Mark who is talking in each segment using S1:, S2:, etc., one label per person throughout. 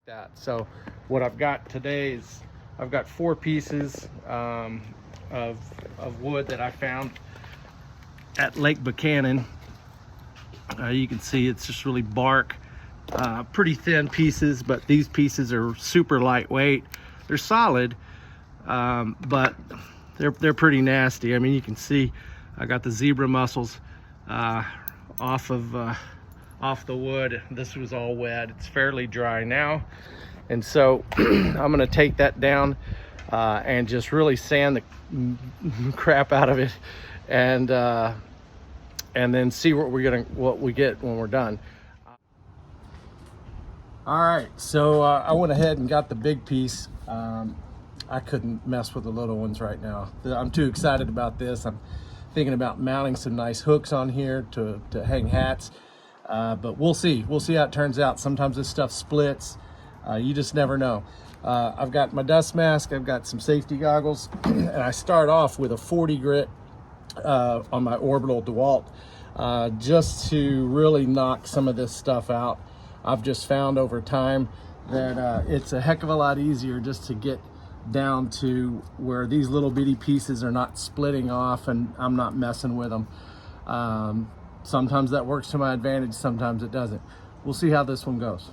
S1: that. So what I've got today is I've got 4 pieces of wood that I found at Lake Buchanan. You can see it's just really bark, pretty thin pieces, but these pieces are super lightweight. They're solid, but they're pretty nasty. I mean, you can see I got the zebra mussels off the wood. This was all wet. It's fairly dry now, and so I'm gonna take that down and just really sand the crap out of it, and then see what we get when we're done. All right, so I went ahead and got the big piece. I couldn't mess with the little ones right now. I'm too excited about this. I'm thinking about mounting some nice hooks on here to hang hats, but we'll see how it turns out. Sometimes this stuff splits. You just never know. I've got my dust mask, I've got some safety goggles, and I start off with a 40 grit on my orbital DeWalt, just to really knock some of this stuff out. I've just found over time that it's a heck of a lot easier just to get down to where these little bitty pieces are not splitting off and I'm not messing with them. Sometimes that works to my advantage, sometimes it doesn't. We'll see how this one goes.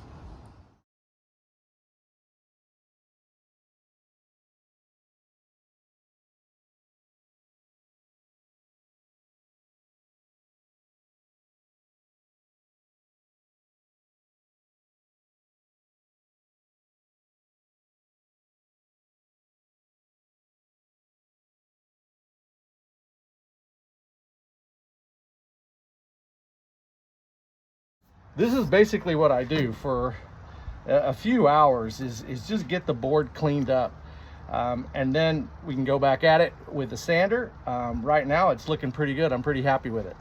S1: This is basically what I do for a few hours is just get the board cleaned up. And then we can go back at it with the sander. Right now it's looking pretty good. I'm pretty happy with it.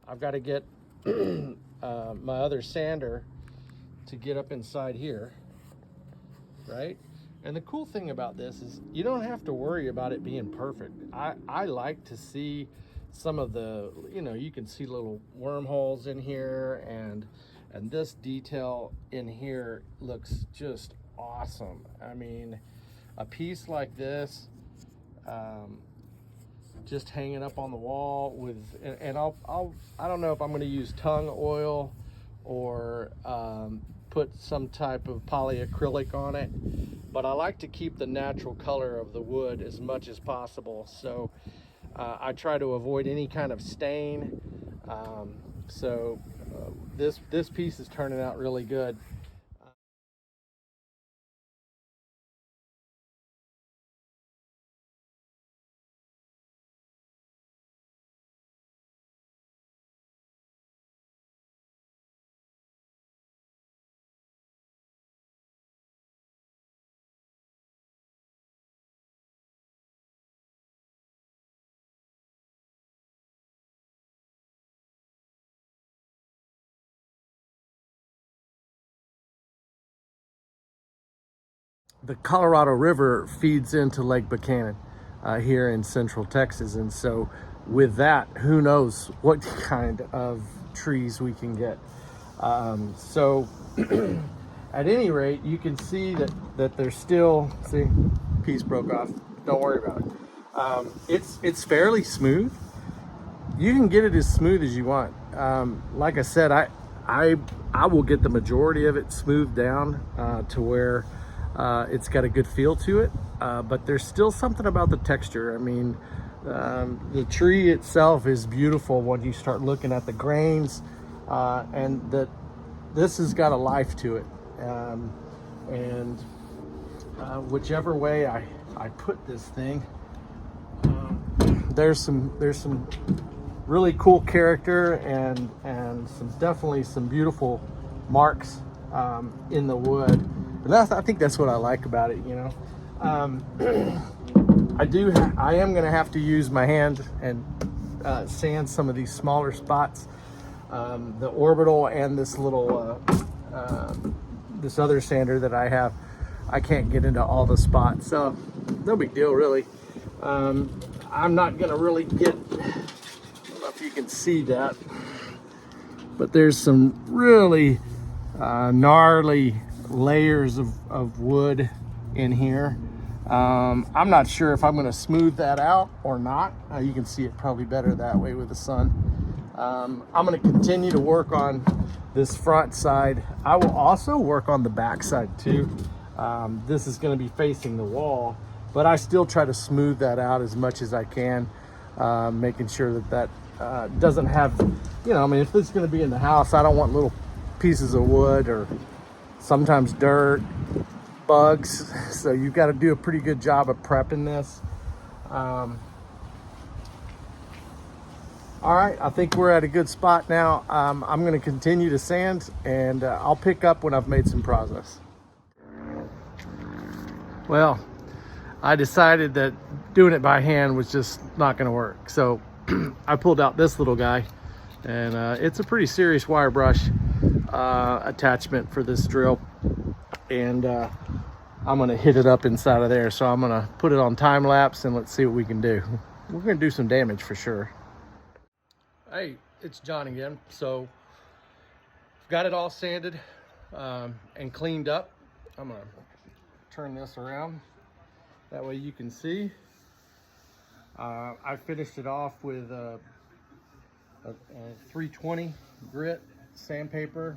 S1: I've got to get my other sander to get up inside here, right? And the cool thing about this is you don't have to worry about it being perfect. I like to see some of the, you can see little wormholes in here, and this detail in here looks just awesome. I mean, a piece like this, just hanging up on the wall with, and I don't know if I'm going to use tung oil or put some type of polyacrylic on it, but I like to keep the natural color of the wood as much as possible. So I try to avoid any kind of stain. This piece is turning out really good. The Colorado River feeds into Lake Buchanan here in central Texas, and so with that, who knows what kind of trees we can get. At any rate, you can see that there's still, see, piece broke off, don't worry about it. It's fairly smooth. You can get it as smooth as you want. Like I said, I will get the majority of it smoothed down to where it's got a good feel to it, but there's still something about the texture. I mean, the tree itself is beautiful when you start looking at the grains, and this has got a life to it. Whichever way I put this thing, there's some really cool character and definitely some beautiful marks in the wood. And I think that's what I like about it, I am going to have to use my hand and sand some of these smaller spots. The orbital and this little this other sander that I have, I can't get into all the spots, so no big deal really. I'm not gonna really get, I don't know if you can see that, but there's some really gnarly layers of wood in here. I'm not sure if I'm going to smooth that out or not. You can see it probably better that way with the sun. I'm going to continue to work on this front side. I will also work on the back side too. This is going to be facing the wall, but I still try to smooth that out as much as I can, making sure that doesn't have, you know, I mean, if this is going to be in the house, I don't want little pieces of wood or sometimes dirt, bugs. So you've got to do a pretty good job of prepping this. All right, I think we're at a good spot now. I'm going to continue to sand, and I'll pick up when I've made some progress. Well, I decided that doing it by hand was just not going to work. So I pulled out this little guy, and it's a pretty serious wire brush attachment for this drill, and I'm going to hit it up inside of there. So I'm going to put it on time lapse, and let's see what we can do. We're going to do some damage for sure. Hey, it's John again. So got it all sanded and cleaned up. I'm going to turn this around, that way you can see. I finished it off with a 320 grit sandpaper.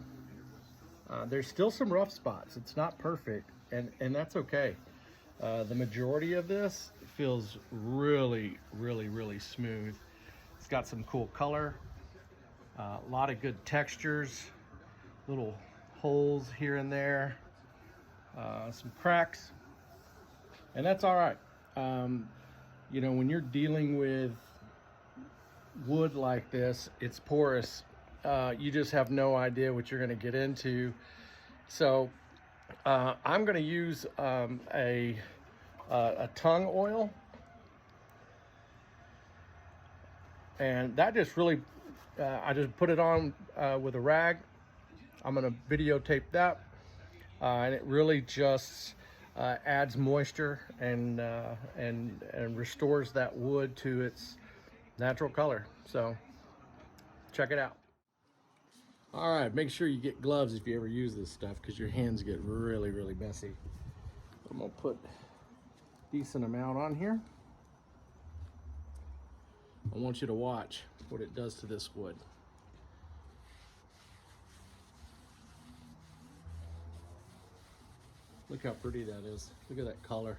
S1: There's still some rough spots. It's not perfect, and that's okay. The majority of this feels really, really, really smooth. It's got some cool color, a lot of good textures, little holes here and there, some cracks, and that's all right. You know, when you're dealing with wood like this, it's porous. You just have no idea what you're going to get into. So I'm going to use a tongue oil, and that just really, I just put it on with a rag. I'm going to videotape that, and it really just adds moisture and restores that wood to its natural color. So check it out. All right, make sure you get gloves if you ever use this stuff, because your hands get really, really messy. I'm gonna put a decent amount on here. I want you to watch what it does to this wood. Look how pretty that is. Look at that color.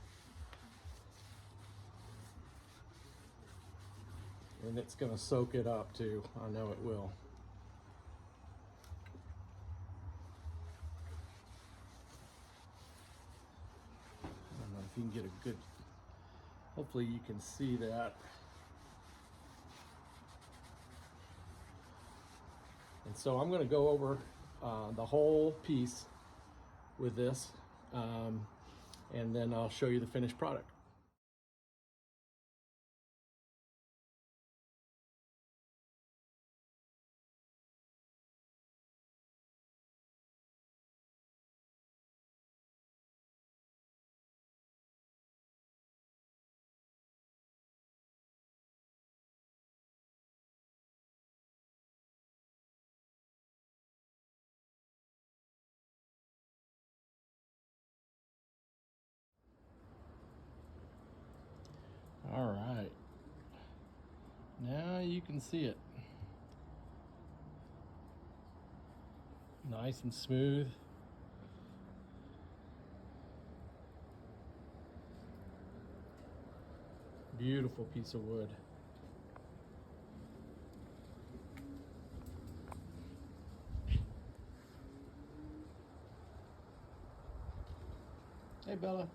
S1: And it's gonna soak it up too. I know it will. I don't know if you can get a good, hopefully you can see that. And so I'm gonna go over the whole piece with this, and then I'll show you the finished product. All right, now you can see it. Nice and smooth. Beautiful piece of wood. Hey, Bella.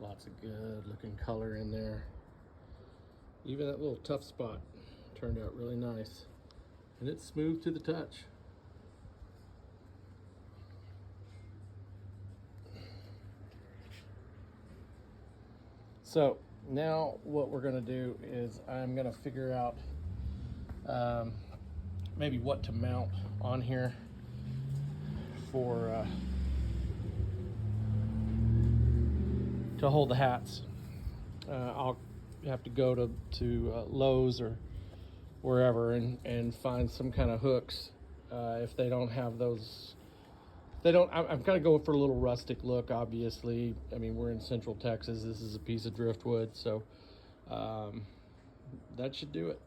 S1: Lots of good looking color in there. Even that little tough spot turned out really nice. And it's smooth to the touch. So now what we're gonna do is I'm gonna figure out maybe what to mount on here for to hold the hats. I'll have to go to Lowe's or wherever and find some kind of hooks. If they don't have those, I'm kind of going for a little rustic look, obviously. I mean, we're in Central Texas. This is a piece of driftwood, so that should do it.